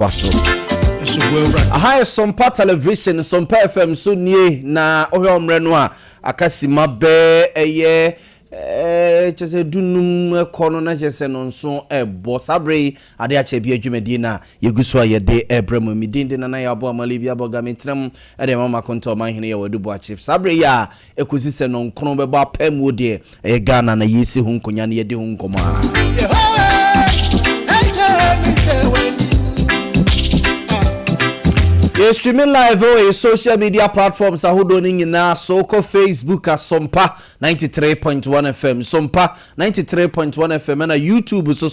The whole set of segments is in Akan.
waso aha Sompa television Sompa FM so nie na ohwomre no a akasima be eye chese dunum kono na chese no nso ebo sabre ade Akye Abia dwumadi na yeguso ayede ebremu midinde na Yaw Boamah libia bogametram ede mama konto Omanhene Yaw Boamah sabre ya ekosi se no nkono bebo apam de Ghana na yesi hu nkonya na yede hu nkoma You're streaming live on social media platforms ahodoning na soko Facebook Sompa 93.1 FM Sompa 93.1 FM na YouTube so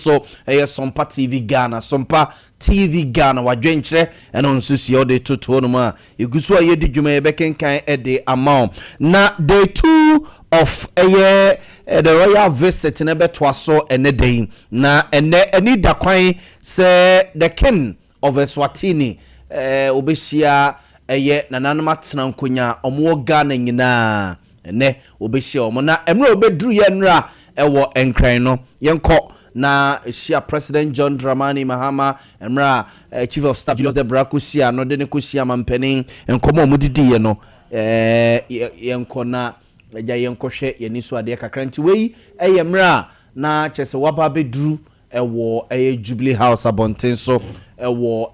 Sompa TV Ghana Sompa TV Ghana wadwenkyere ena onsusi ode toto no ma eguso ayedi dwuma yebekenkan ede amount na day 2 of the royal visit na betwa so ene day na eni da kwan say the king of Eswatini obeshia nananum atena nkonya omo Ghana nyina ene obeshia omo na emre obedru ye nra ewo enkran no yenko na shia President John Dramani Mahama emra Chief of Staff Julius Debrako sia no de ne ko sia mampenin enkomo omudidi ye no yenko na eja yenko hwe yeni so ade kakranti wei emra na chese waba bedru ewo Jubilee House abonten so ewo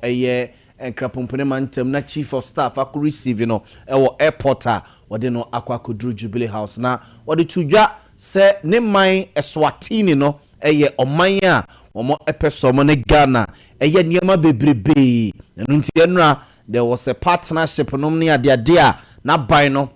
enkrapompene mantem na Chief of Staff aku receive no ewo airporta wode no akwa kodru Jubilee House na wode tudwa se ne man Eswatini no oman a omo epeso ne Ghana niema bebrebe enu nti enra there was a partnership no ne ade a na ban no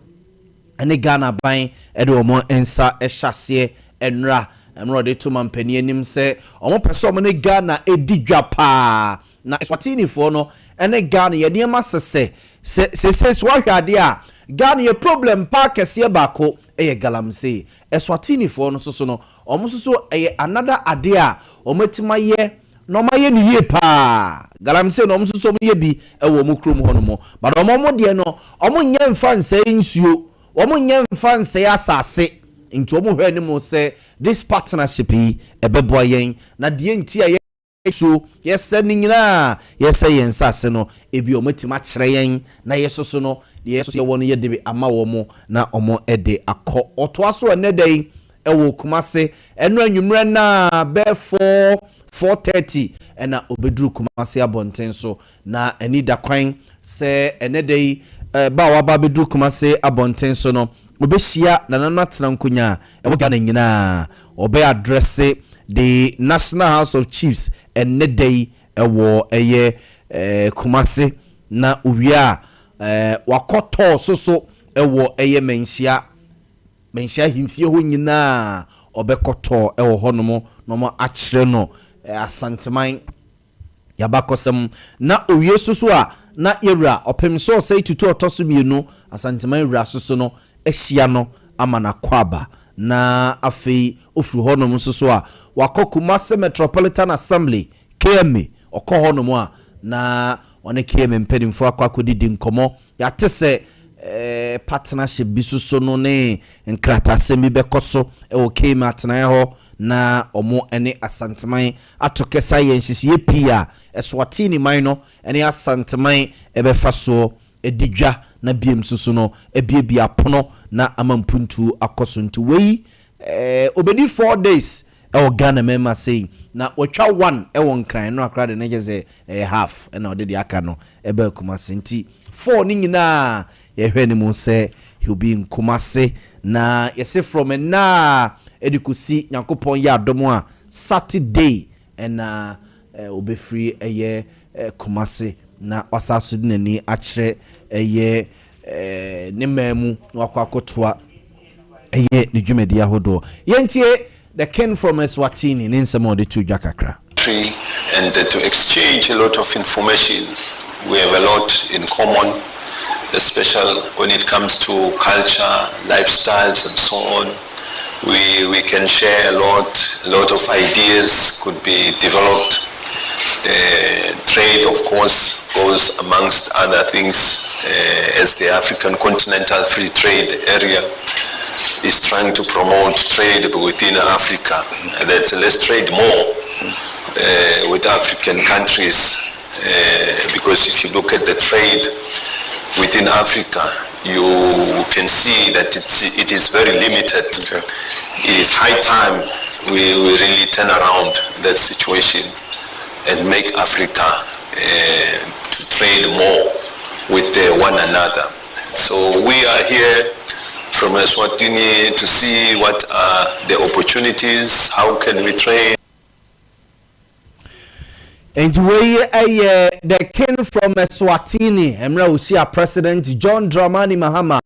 ene Ghana ban de omo ensa ehase enra emro de to mampani anim se omo peso ne Ghana edidwa pa na Eswatini fo no ene Ghana ye niema sese swahwade a Ghana ye problem pa kese bako galamse Eswatini fo no so no omo another ade a omatima ye no maye ni ye pa galamse no omo so ye bi ewo mu krom ho no mo but omo de no omo nya mfa nse nsuo omo nya mfa nse asase nti omo hwe ni mo se this partnership ebebo yen na de nti a so yesa nyina yesa yensase no ebi omatima kire yen na yesoso no yeso ye wono ye de ama wo mo na omo ede akọ oto aso enedai ewo Kumase eno anwumre na be 4:30 ena obedru Kumase abonten so na eni da kwan se enedai ba wa ba bedru Kumase abonten so no obehia na nanatena nkonya ewo Ghana nyina obe address the National House of Chiefs enedai ewo Kumase na uwia wakoto so ewo mensia himfie ho nyina obekoto ewo honomo no mo akire no asanteman yabakosem na owie soso a na yewra opem so say tutu otoso mienu asanteman wura soso no ehia no amana kwaba na afei ofru honomo soso a Kumase Metropolitan Assembly KMA okohonomo a na one KMA mpedimfo akwakodidi nkomo yatese partnership bisuso no ne nkratase mi bekoso KMA atena ho na omo ene asanteman atokesa yenhihie pia Eswatini man no ene asanteman ebefaso edidwa na biem suso no ebiebia pono na amampuntu akoso nti wei obedi 4 days Ghana mema say na watwa 1 nkran no akra de negeze half na ode aka no ebe Kumase nti 4 ni nyina ye hwe ni mu se he be in Kumase na yese from na edikusi Nyankopon ya adomo a Saturday na obe free Kumase na wasaso de nani akire ne mamu na akwakotoa ni dwumedi ahodo yentie the king from Eswatini in some of the two jakakra. And to exchange a lot of information. We have a lot in common, especially when it comes to culture, lifestyles, and so on. We can share a lot of ideas could be developed. Trade, of course, goes amongst other things as the African Continental Free Trade Area is trying to promote trade within Africa, that let's trade more with African countries because if you look at the trade within Africa, you can see that it is very limited. Okay. It is high time we really turn around that situation and make Africa to trade more with one another. So we are here from Eswatini to see what are the opportunities, how can we trade. And the king from Eswatini, Emra Usia President John Dramani Mahama,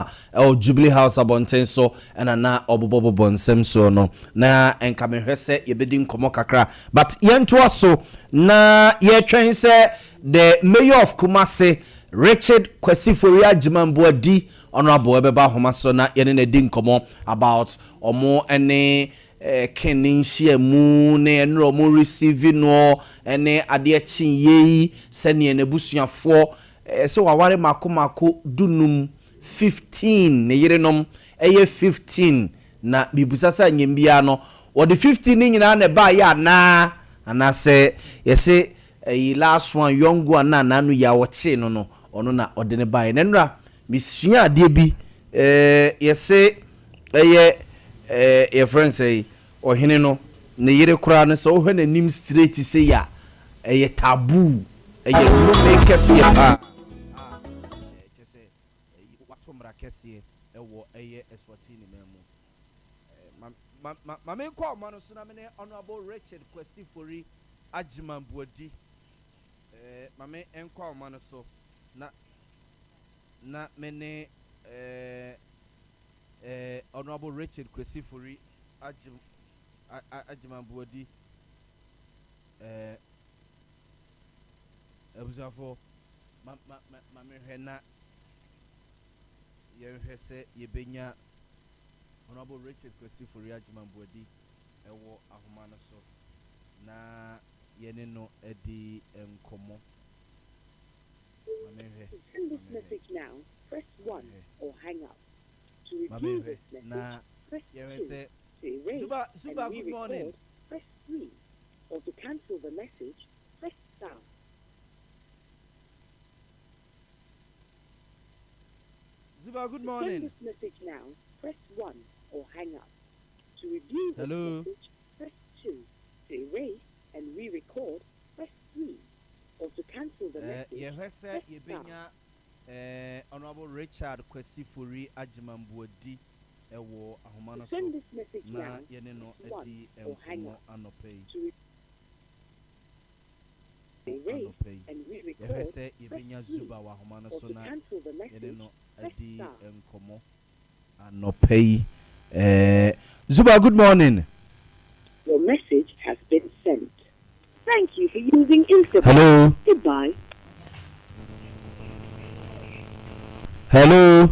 Jubilee House Abontenso, and na Obobo Bonsem so no. Na enkamehwese yebedin komo kakra. But yentoa so na ye train say the mayor of Kumasi, Richard Kwesifori Ajimambuadi, Honorable Ebeba Homaso na yene ne din komo about omo ene keninshia mu ne enro mu receive no ene ade akye yi sene ne busuafo se waware makomako dunum 15 ne yerenom eye 15 na bibusasa nyembia no wo de 15 ni nyina na ba ya na anase yese last one young one na nanu ya woche no ono na ode ne ba ne nra misua ade bi yese your friend say Ohene no ne yire kura ne so ohene nim straight say ya taboo no make kese pa kese watomra kese ewo Eswatini memu ma me kwa ma no so na me ne Honorable Richard Kwesifori Ajimambuadi ma me enkwa ma no so na me ne Honorable Richard Kwesifori Ajimambuadi abuzafo ma mehena yehwese yebenya Honorable Richard Kwesifori Ajimambuadi ewo ahoma no so na yene no edi enkomo ma mehwe. Send this message now. Press 1 or hang up. To review this message, press 2. To erase Zuba, and good morning. Press 3. Or to cancel the message, press star. Zuba, good To morning. send this message now, press 1 or hang up. To review this message, press 2. To erase and re-record, press 3. Or to cancel the message, press star. Honorable Richard Kwesifori Ajimambuadi ewo ahoma so send this message na now, yene no press edi 1 or hang up. anopei To erase and re-record, yehwese press yebenya 3. Zuba wa ahoma Or so to na cancel the yene message, no press edi star. enkomo anopei Zuba, good morning. Your message has been sent. Thank you for using Instagram. Hello. Goodbye. Hello.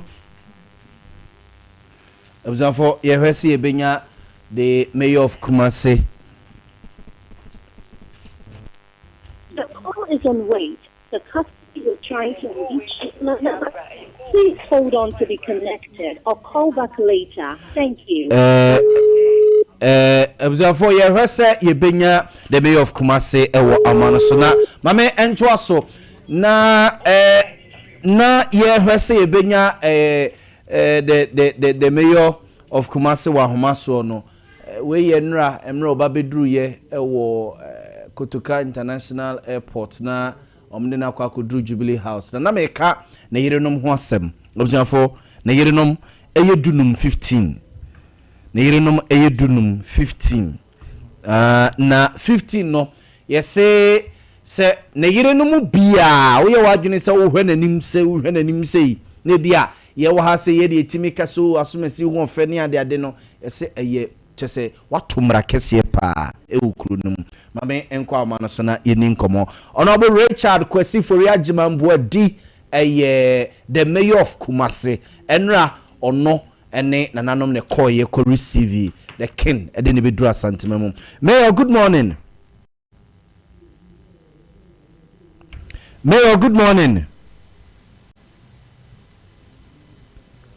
Abuzafo yehwese yebenya the mayor of Kumasi. The call is on wait. The customer is trying to reach you. Please hold on to be connected or call back later. Thank you. Abuzafo yehwese yebenya the mayor of Kumasi ewo amano so na mame ento aso na yehwese yebenya the mayor of Kumasi wa homaso no we ye nra emra oba bedru ye ewo Kotoka International Airport na omde na kwa kodru Jubilee House na meka na yerenom ho asem objafo na yerenom eyedunum 15 na yerenom eyedunum 15 na 15 no yese se na yerenom bia wo ye wadwene se wo hwe nanim se na bia ye wo ha se ye de etimi kaso asomasi ho fe ne ade no ese eye chese watomra kese pa ewukru num mame enko amano so na yeni nkomo Honorable Richard Kwesifori Ajimambuadi eye the mayor of Kumasi enra ono ene nananom ne koye ko receive the king ede ne bedru asantemam. Mayor, good morning. Mayor, good morning.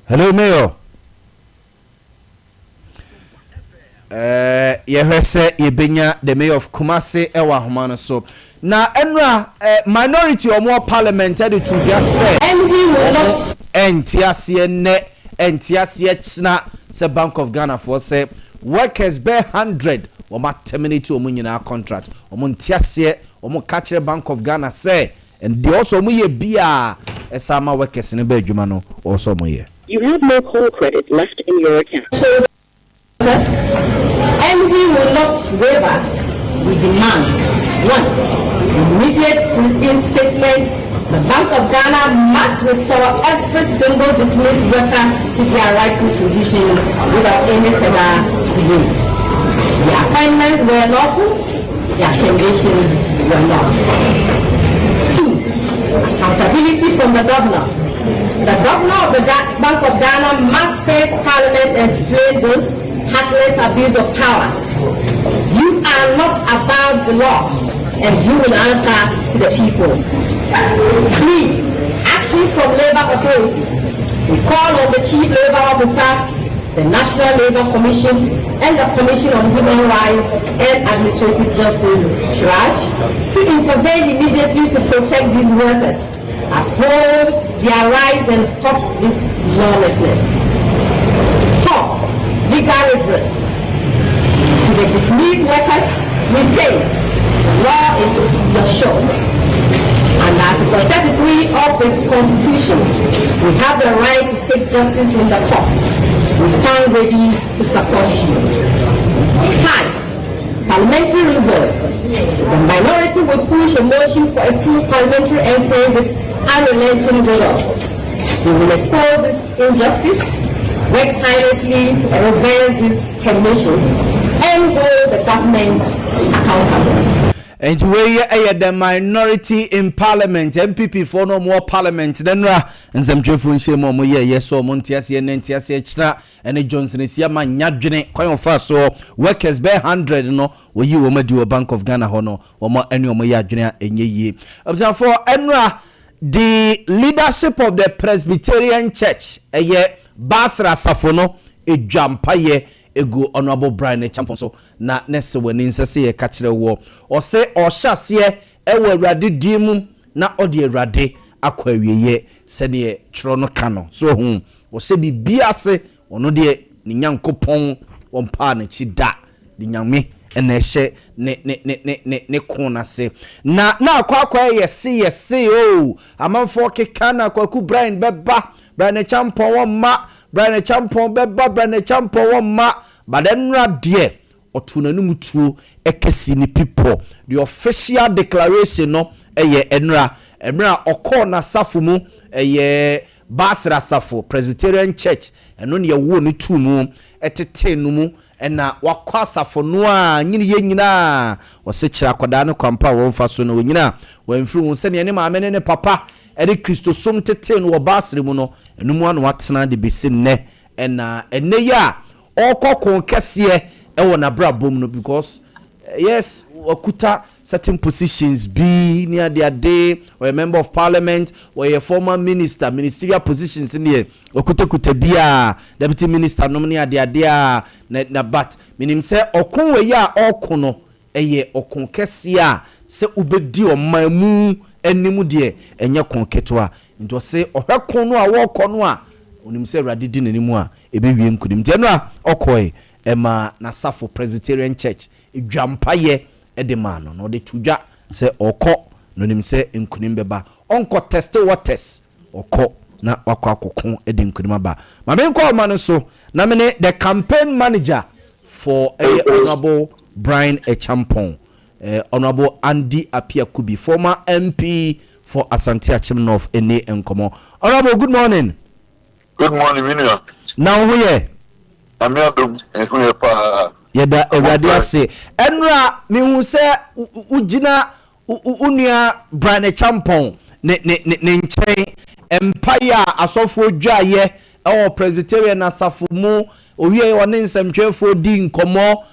Hello, Mayor. Yehwese yebenya the mayor of Kumasi ewa homano so na enra minority or more parliamentary to just say and we will not entiasie chna say Bank of Ghana for say workers be 100 or ma terminate omo nyina contract omo ntiasie omo catch Bank of Ghana say and they also mo ye bia esama workers ne be adwuma no also mo ye. You have no call credit left in your account. And we will not waver. We demand 1. Immediate reinstatement. The Bank of Ghana must restore every single dismissed worker to their rightful position without any further delay. The appointments were lawful, the accommodations were not. 2. Accountability from the governor. The governor of the Bank of Ghana must face Parliament and explain this heartless abuse of power. You are not above the law, and you will answer to the people. 3. Action from labor authorities. We call on the Chief Labor Officer, the National Labor Commission, and the Commission on Human Rights and Administrative Justice, (CHRAJ), to intervene immediately to protect these workers, uphold their rights, and stop this lawlessness. 4. Legal redress. To the dismissed workers, we say the law is your show. And Article 33 of the Constitution, we have the right to seek justice in the courts. We stand ready to support you. 5. Parliamentary reserve. The minority will push a motion for a full parliamentary inquiry with unrelenting vigor. We will expose this injustice, work tirelessly to reverse this commission, and hold the government accountable. And we the minority in parliament, MPP for no more parliament than ra and some Jeffrey Shemo, yes, so Montiasi and Ntiasi extra and Johnson is Yama Nyadjene, coin first, so workers bear 100, no, where you will do a Bank of Ghana hono, or more annual Mayadjena and ye. Observe for Enra, the leadership of the Presbyterian Church, a year Basra Safono, a Jampaye. Ego Honorable Brian Champon so na nese wani nsese ye kachire wo o se o hyase e wo awrade dimu na ode awrade akwa wieye se ne twro no ka no so hu o se bibia se ono de ni nyankopon wo mpa na chi da ni nyame ene hye ne kona se na akwa yesi o amanfo keka na kwaku Brian beba Brian Champon wo ma Brian Champon beba Brian Champon wo ma badenra de otunanu mutuo ekesi ni people the official declaration no eye enra okọ na safo mu eye Basra Safo Presbyterian Church eno ne wo ni tu mu etete no mu ena wakọ safo no a nyine ye nyina o se kira kwada ne kwampa wo fa so no nyina wamfiri wo se ne maame ne papa ede Kristo som tete no wo Basra mu no enu mu anu watena de besin ne ena ene ya okokon kese e na bra bom no because yes okuta certain positions be near the day or a member of parliament or a former minister ministerial positions in here okuta bia deputy minister no near the day na but minim say okon we ya okono eye okon kese a se ubedi o mamu enimu de enye kon keto a nto se ohwekon no a wo kono a onim se awrade di nanimu a ebewie nkunim te no a okoe ema na Safo Presbyterian Church edwampaye edemano no de tudwa se okọ no nim se nkunim beba onko test waters okọ na wakọ ede nkunim aba ma me nko ma no so na me ne the campaign manager for Honorable Brian Champon Honorable Ade Akye Abia, former MP for Asante Achim North ene enkomo. Honorable, good morning. Good morning, Minia. Now who ye? I'm here pa. Yeda ewade ase. Enra mi hu se ugina unia Brian Champon ne nchen empire asofo dwaye e Presbyterian asafo mu owie woni nsamtwefo di nkomo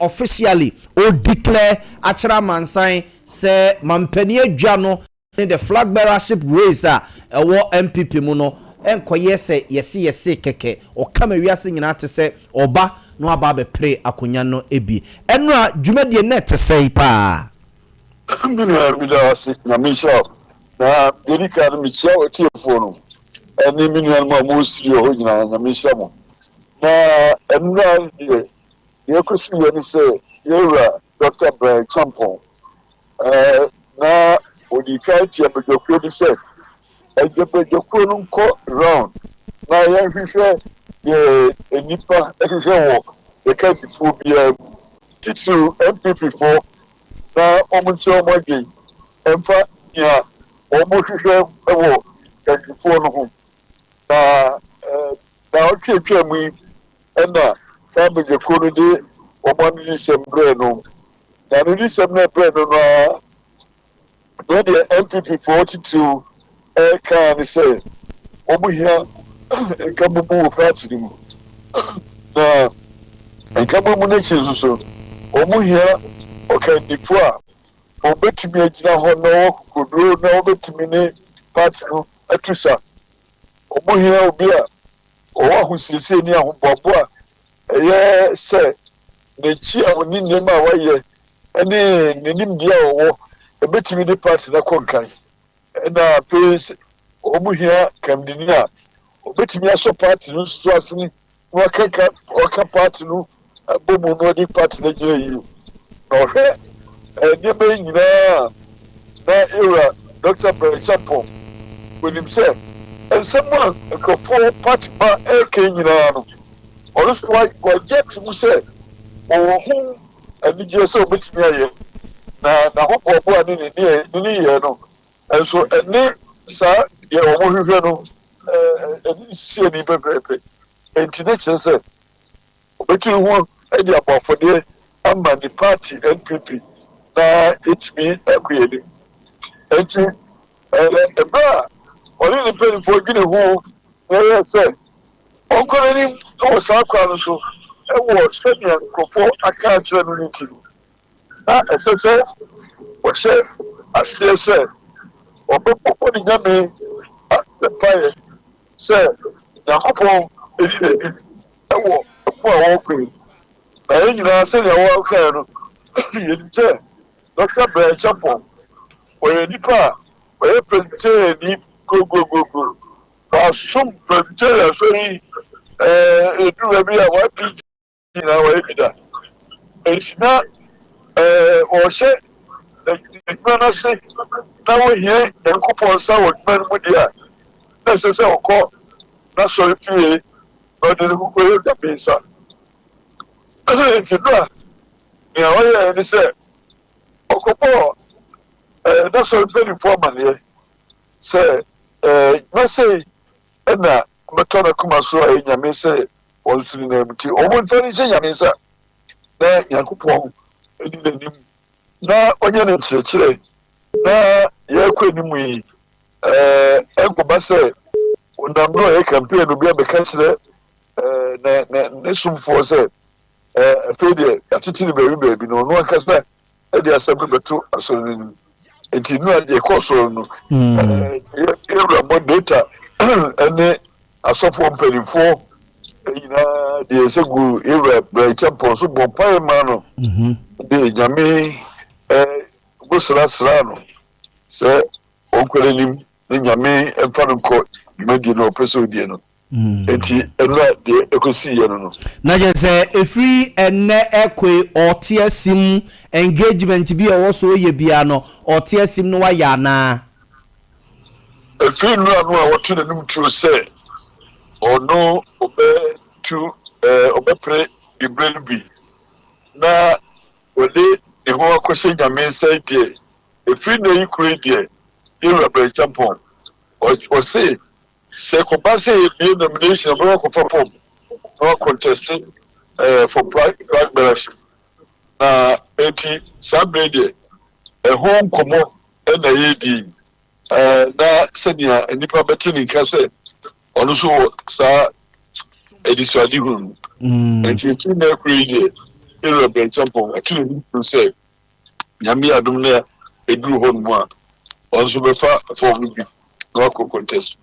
officially o declare achara mansan se mampani adwa no the flag bearership race a ewo MPP mu no enkoye se yesi keke o kama wiase nyina te se oba no aba be pre akonya no ebi enra dwumadie net sei pa Minya mida wasi na misha na dedika mi chia oti fono eni minya ma mo studio ho nyina na misha mo na enra ye kusi ye ni se yera Dr. Brian Champon na odika ti abedokro bi se abedokro no ko round na ye hwehwe ye enipa ehwehwe wo ye ka bifo bia titu MPP for na omunche omagi emfa ya omuhwehwe ewo kanfo no ho na otwetwa mu ena sabe je kono de Omanhene sembre no na no sembre no na the MPP 42 can say omuhia enkamumu party mu na enkamumu ne chizuso omuhia okandifo a obetumi agina ho no kodro na obetumi ne party no atusa omuhia obi a owa husisi ni ahobobo a eye se ne chi a oni nema waye ene nenim dia owo ebetumi ne party na konkai na face omuhia kamdini a obetumi aso party no so asini waka party no bomu no di party na gire yi no he nyebe nyina na era Dr. Brian Champon when him say and someone go for party ba nyina no also why get mu say oh and DJ so obetumi aye na hopo ani ni ye no and so ene sa ye omohwehwe no eni sie ni bebrebe enti say obetumi ho e di abofode amba the party NPP na etimi akuyedi enti ebra only the penny for gine ho na say onkolani o sa kwa no so e wo stadium kofo aka kire no nti na ese o se asese obopo ni nyame the fire say na kopo e wo ko wo kwi na nyina se le wo ka no yente Dr. Brian Champon oye nipa oye Presbyterian ni go ba sum Presbyterian so yi edu bi a YPG na wa bida ensina o se na se na wo hie enkopon sa wo man mu dia na se okọ na so fie o de ko ye da pensa enti ni awoye ni se okopo na so very formal here say na say na metona kuma so nyame say on suri na muti o mo ntani say nyame say na yakupon edi nanim na onye na chire na ye kwanimu yi enkoba say ondamro e campaign obi abeka chire na sumfo say fede atitini bebi no no akasa e dey asem beto asoro enti no ade koso no era mo data ene asofo mperifo ina de segu era Brian Champon so bompai ma no de nyame gosra no se onkwelenim ne nyame emfa no ko medi no peso die no enti enra de ekosi ye no na je se efri enne ekwe otiesim engagement bi owo so ye bia no otiesim no wa ya na efri no anu a wotu na nim tru se ono obepre ibrelu bi na wode eho akwese nyame sai die efri no yikure die Brian Champon o say se ko ba say be nomination bro ko perform no contesting for private membership na enti sabrede home komo na yedi na senia nipa betini ka say onu so sa edisuadi hu enti ti na create Brian Champon actually to say nyame adum na eduru ho no a onu so be fa for me no contest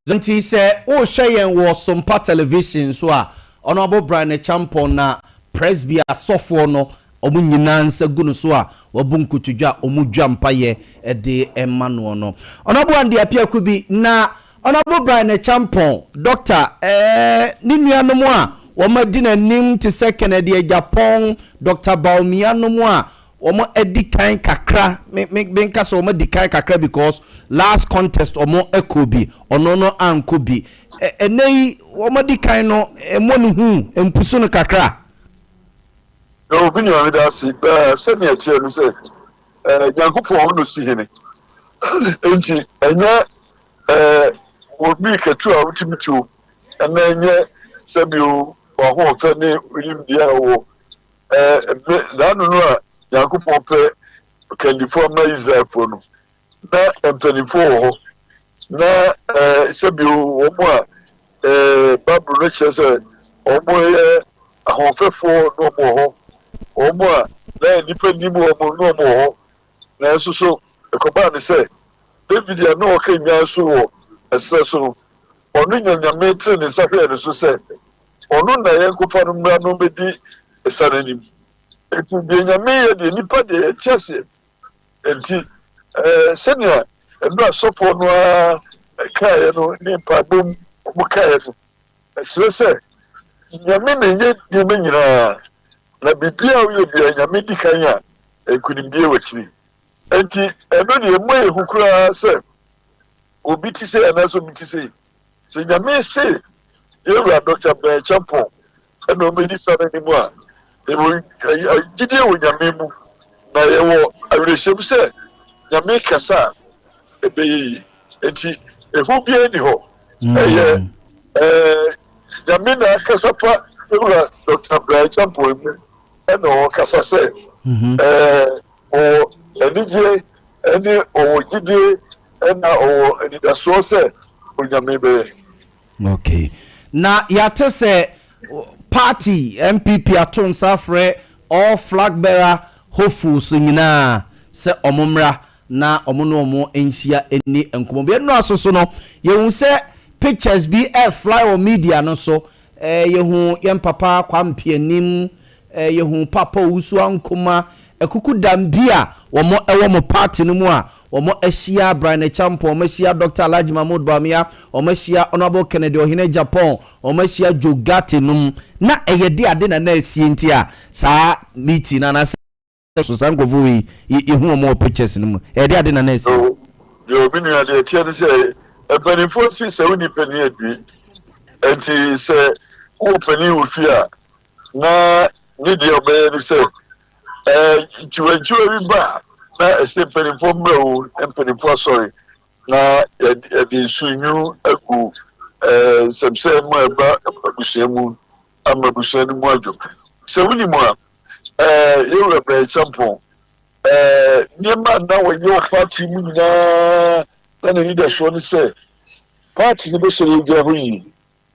Zanti se o hweyen wo Sompa television so a Honorable Brian Champon na Presby asofo no omu nyina nsa gu no so a wabu nkutudwa omu dwa mpaye de emma no no Honorable Ade Akye Abia na Honorable Brian Champon doctor ni nuanom a womadina nim te second de Japan Dr. Boamah no mu a omo edikan kakra me nka so omo dikan kakra because last contest omo ekobi ono no ankobi enei omo dikan no emo no hu empuso no kakra no bi no da si se me atie no se Yankopon no si hene enti enya obi katu a wutimitu ena enye sebio wa ho fe ne rim dia wo da no a Yankopon pe kandifo na Israel fo no na empanifo ho na sebio wo mo a Bible no chese o mo ye ahofefo no mo ho o mo a na nipa ni mo no mo ho na so ekoba ne se David ya no ka nya so wo eseso no onu nyanyame tre ne sahwe ne so se onu na Yankofa no mra no bedi esanenim enti de nyame ye de nipa de chese enti senior endo asofo no a kae no nipa bom mo kae se nyame ne nye nyame nyina na bibia wo bia nyame di kan a ekunimdie wachiri enti eno de mo ehukura se obi ti se anaso bi ti se nyame se yewa Dr. Brian Champon eno me di sare ni mo a ebo jide wo nyame mu na yewo awreshem se nyame kasa ebeyi enti ehu bia ni ho nyame na kasa pa yewa Dr. Brian Champon mu eno kasa se o enije eni o jide ena o enidaso se onyame be. Okay. Na yate se party MPP aton safre all flag bearer hopefuls nyina se omomra na omono omo enhia eni enkomo be no asoso no yehun se pictures be fly on media no so yehun yem papa kwampie nim yehun papa usu ankoma ekuku dambia womo ewo party no mu a womo ahia Brian Champon womo ahia Dr. Alhaji Mahmoud Boamah womo ahia Honorable Kennedy Ohene Japan womo ahia Jogate num na eyede ade na asie ntia saa meeting na so sangofu wi ihu womo pictures no mu eyede ade na asie yo bi nu ade tie de say epanifo si se woni pani adui enti se wo pani wo fi a na ni de obey ni se chiwe bi ba na ese penifo mbro penifo sorry na the sunyu agu semse mo eba abushemu amabushenu mo ajo se woni mo yewe Brian Champon niema na wo party mu nyina na ne leader show ni se party ni be so ye ho yi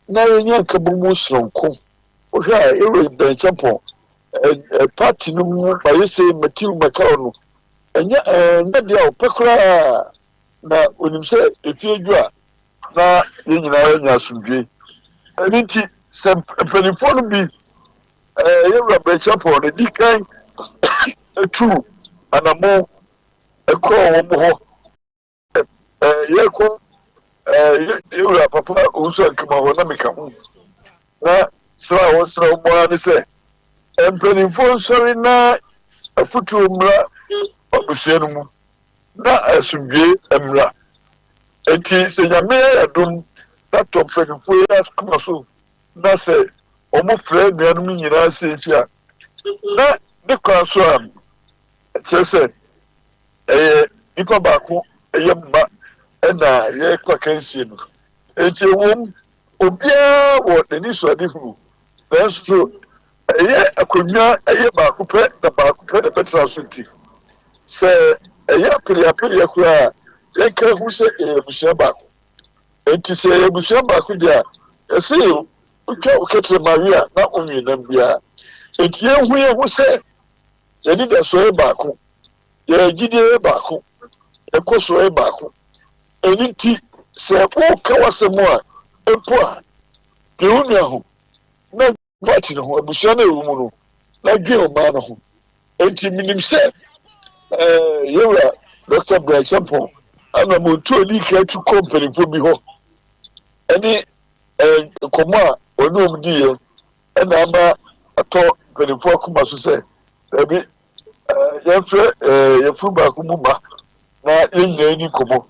na yenya kabumu sronko o hwa yewe Brian Champon party no mu ba yese Matthew Macau no enya dia opekura na onimse efiedwu a na yenyina yenya asundwe enti sem penifo no bi yewe Brian Champon ne dikan etu anamo ekọ wo ho yeko yewe papa unso nkama ho na meka ho na sra wo mo ani se empenifo sorry na afutu mra obusuenu mu na asundwe emra enti se nyame adum na tomfenifo ya kuma so na se omo frɛ nuanum nyina se tia na de kwa so am chese nipa baako mma na ye kwa kansie no enti wom obia wo dani so adehuru nanso akonwa baako pɛ na baako pɛ na betra so nti se apria kura yenka hu se ebusia baako enti se ebusia baako dia ese utwa oketre Maria na onwi na bia enti hu se yedi da so baako ye gide baako ekoso baako eniti se o kawasemu a empo a biunu aho na bati no abusia na ewu mu no na dwe o ma no ho enti minim se yewra Dr. Brian Sampo ana mo to ni ka tu company fo bi ho eni komo a onum di ye na ama ato pelifo kuma so se ebi yefru ba ku mu ba na yenya ni komo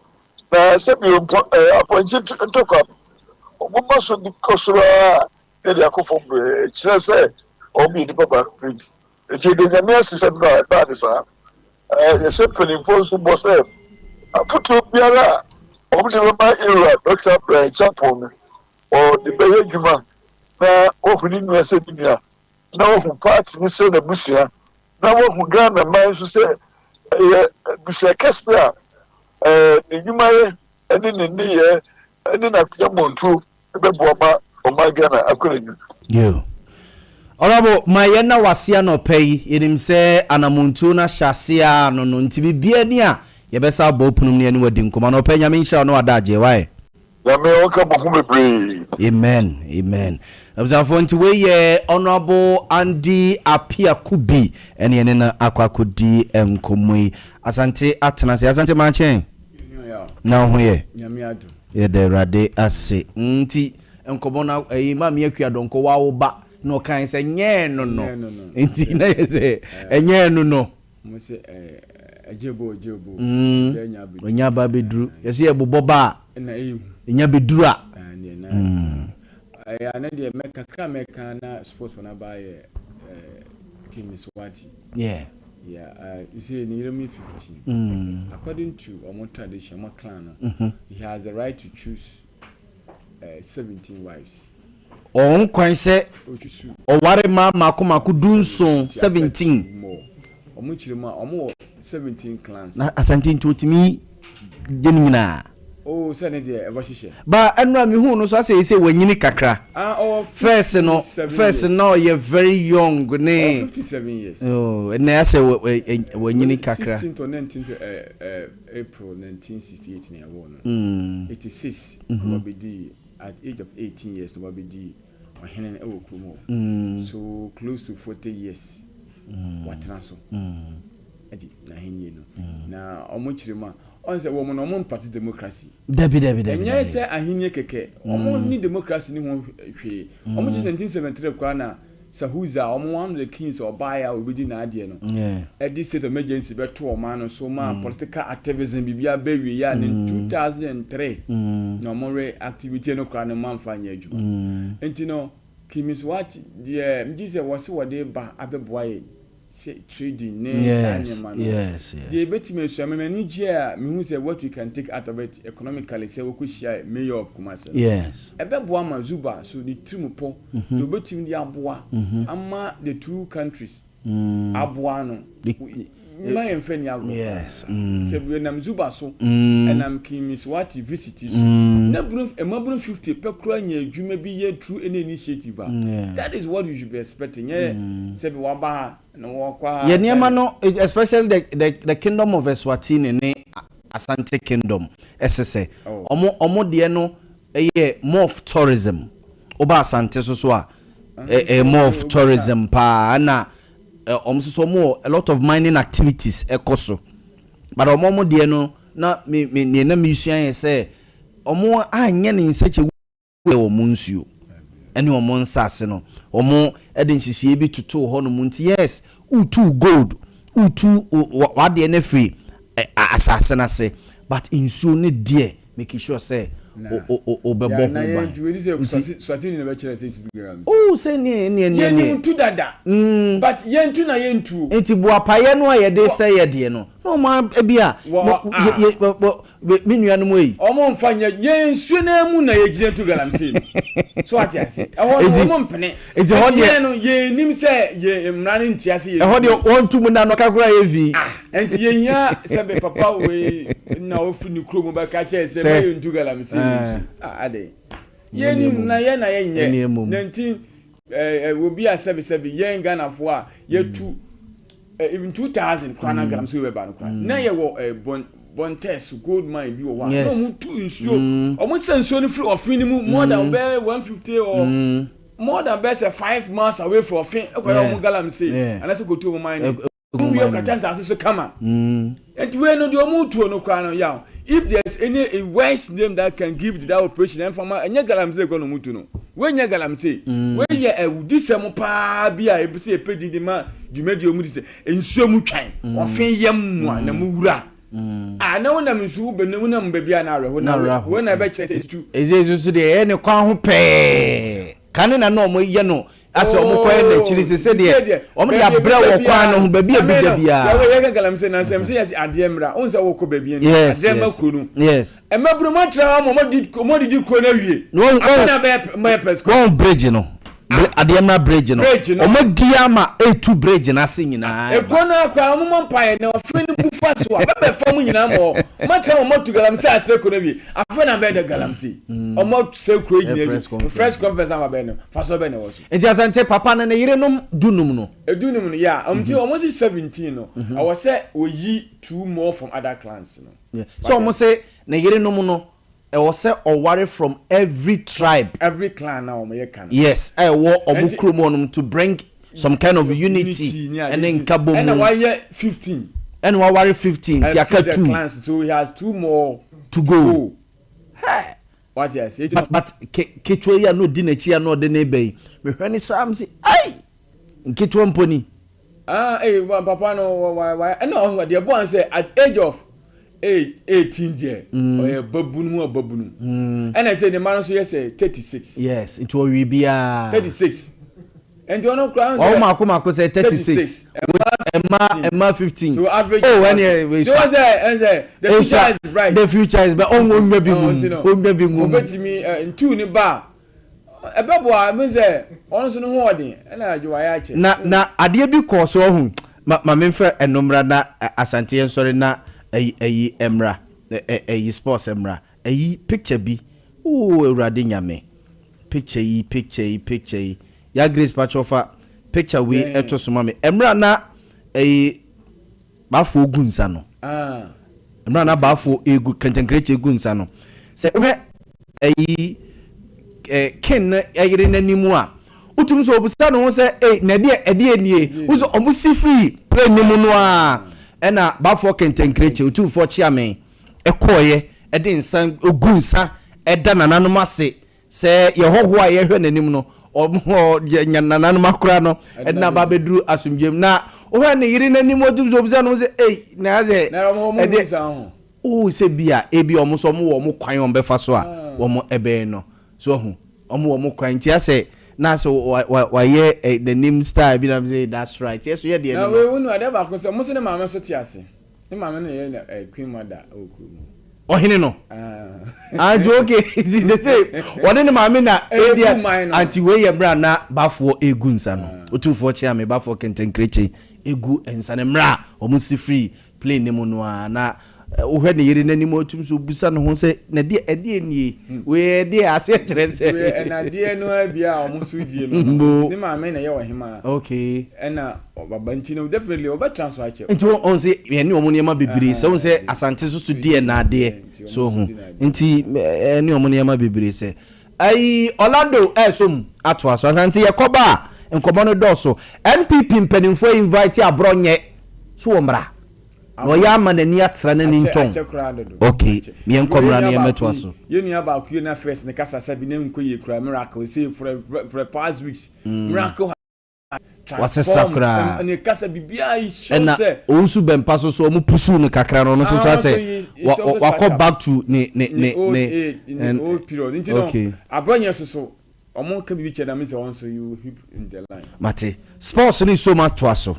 na se bi appointed ntokwa omo so di kosura e di akofo bre kire se obi di baba prince e ti de nyame asese na ba de sa ye se pelifo so bo se afuto biara omo se ba era Dr. Brian Champon o de beye djuma na ohuni nu ese dunia na ohu party ni se na busia na ohu Ghana man so se busia kestra djuma ye eni ni ye eni na Montu be boama o ma Ghana akorenyu yo Orabo mayena wasia no pay yenim se anamuntu na hyasia no no nti bibia ni a yebesa bopunum ne ani wadi nkoma no pay nyame insha no adaje wae yame oka bohume bre amen observe nti we ye honorable Ade Akye Abia ene na akwakodi enkomui asante atenase asante manchen na ho ye nyame ado ye de rade ase nti enkomo na ma me akua donko wa wo ba no kan se nye no nti na ye se enye no mo se ajebo onya ba beduru ye se ebobọ ba na ehu nya beduru a na de meka na sports na ba ye Kimiswati yeah you see in Yeremi 15 according to our tradition our clan he has the right to choose 17 wives on kwan se o ware ma makomako dunson 17 omo chirema omo 17 clans na asante ntotimi jenina oh say ne de eba hihye ba enu ami hu no so say wanyini kakra first no you very young ne 57 years oh na say wanyini kakra 16 to 19 April 1968 ne yawo no 86 will be the at age of 18 years to be the Omanhene Yaw Boamah so close to 40 years watena so edi na henye no na omo chirema on say woman omo party democracy debi enye say ahenye keke omo ni democracy ni ho hwe omo 1973 kwa na Sahuza omo one of the kings obaya obedi na ade no edi state of emergency beto omo no so ma political activism bibia bewie ya in 2003 no more activity no kwa no manfanya adwuma enti no Kimiswati de mjise wose wode ba abeboaye trading yes the betime suamani gia me hu say what we can take out of it economically say we could share mayor of Kumasi yes ebeboa ma Zuba so the trimupo the betim di aboa ama the two countries aboa no my enfeni agro yes say we nam Zuba so and am Kimiswati visit so na bro e ma bro 50 pekura nya adwuma bi ye true any initiative that is what you should be expecting say we waba no wakwa ye niema no especially the kingdom of Eswatini ne Asante kingdom SSA omo de no more of tourism oba Asante so a more of tourism pa na so more a lot of mining activities ekoso but omo de no na me na musuan say omo anye ne nsache we omo nsuo ene omo nsase no omo eden hihie bi tutu ho no munti yes utu gold utu wade ne free asase na se but nsuo ne de make sure say obebo ho ba Swatini never chira say 2 grams oh say ni yentu dada but yentu na yentu enti boapaye no ye de say ye de no no ma bia me nua no moyi omo mfanya yensu na mu na ye gire 2 grams say so ati ase omo mpene enti ho de no ye nim say ye mra ne ntia se ye ho de won tu mu na no kakura ye vi enti ye nya sebe papa we na ofu ni kro mo ba ka che say me 2 grams say ade yenim na ye na ye nye 19 obi a sebe ye Ghana fo a ye tu even 2000 kwana grams we ba no kwa na ye wo bon test gold mine bi o wa no mu tu nsuo o mu sensuo ni free of minimum more than 150 or more than 5 miles away from fin e kwa yo mu galam say and let's go to mine We are Katanza so come on. And we know the Omutu no Kwano Yaw. If there's any wise name that can give that operation and from and Yagalam say go no mutu no. When Yagalam say when you disemo pa bia e say pedi di man di media mu say ensuo mu twan ofen yam mu na mu wura. Ah na wona msu be na wona mbabia na areho na when I be chese tu. Ezezu de ne kwan ho pe. Kane na no mo ye no ase omo koye na chiri se de omo de abra wo kwan no ho ba bia bia bia we ye galam se na sem se yes ade mra on se wo ko ba bia ni ade ma kunu yes e mabru ma tra mo di ko na wie na be pesco one bridge no Adiama bridge no omo dia ma A2 bridge na se nyina e ko na akwa omo mpae na ofre ni bu fa so be fa mu nyina mo ma tra omo tu galam se ase ko na wie afre na be de galam se omo se kro nyina first conference am be no fa so be na wo so enti asante papa na yire nom dunum no edunum no ya omti omo si 17 no I was say oyi 2 more from other clans no so omo say na yire nom no I was say or from every tribe, every clan now. Yes, I war or to bring some kind of unity and then Kabo. And why year 15? And why worry 15? Tiaka 2 clans, so he has 2 more to go. Hey, what yes? But Kitwaya no dinner chia no the neighbor. Me when Sam say, "Aye, Kitwan pony." Hey, Papa no why? No, the boy say at age of 18 there or babunu or babunu and I say the man so yes 36 yes it will be 36 and you know crown oh ma say 36 Emma 15 so average when so say the future is bright the future is but on won be me in two ni ba ebebo a me say on so no ho odin na adwo ya che na ade bi ko so hu ma memfa enomra na asante en sori na ayi emra ayi sports emra ayi picture bi ewrade nyame picture yi ya Grace Pachofa picture we eto so mame emra na ayi bafo ogunsa no emra na bafo egu kentenkreche ogunsa no se we ayi ken na ayire nanimu a utum so obusa no se na de enie uzo omusi free play nimu no a ena bafo kentenkreche utu fo chiame ekoye ede nsan ogunsa eda nananum ase se yehoho a yehwe nanim no omo nyanananum akura no edna ba beduru asumdwem na ohwe ne yiri nanim otum so obisa no se na ze ede se bia ebi omo so mo wo mo kwan on befa so a wo mo ebe no so hu omo wo mo kwan ti ase na so why the name star bi na say that's right yes we dey na we wonu ade ba ko so mo se ne mama so ti ase ne mama ne ye queen mother okuru ohine no okay they say one ne mama na area anti we ye bra na bafo egu nsa no otufo chia me bafo kentenkreche egu ensa ne mra omo si free play ne mu no na uhwe ne yiri nanim otum so busa no ho se na de ade nie we de ase kire se we na de no abia omo so die no ne ma me na ye ohima okay na baba nti no definitely oba transfer ache nti on se ye ne omo ne ma bebere se on se asante so die na de so ho nti ne omo ne ma bebere se ai Orlando som ato aso asante ye koba enkomo no do so NPP mpanimfo invite abronye so omra no ya manani atra na ni nton okay me enkomra na yemeto aso ye nua ba ku na first ne kasa sabi na nkoye kura miracle say for past weeks miracle what's sakura ne kasa bibia is so say onsu bempa so omu pusu no kakra no so say wa go back to ne old period into no abronya so omo ka bibi cheda me say onso you hip in the line mate sports ni so much to aso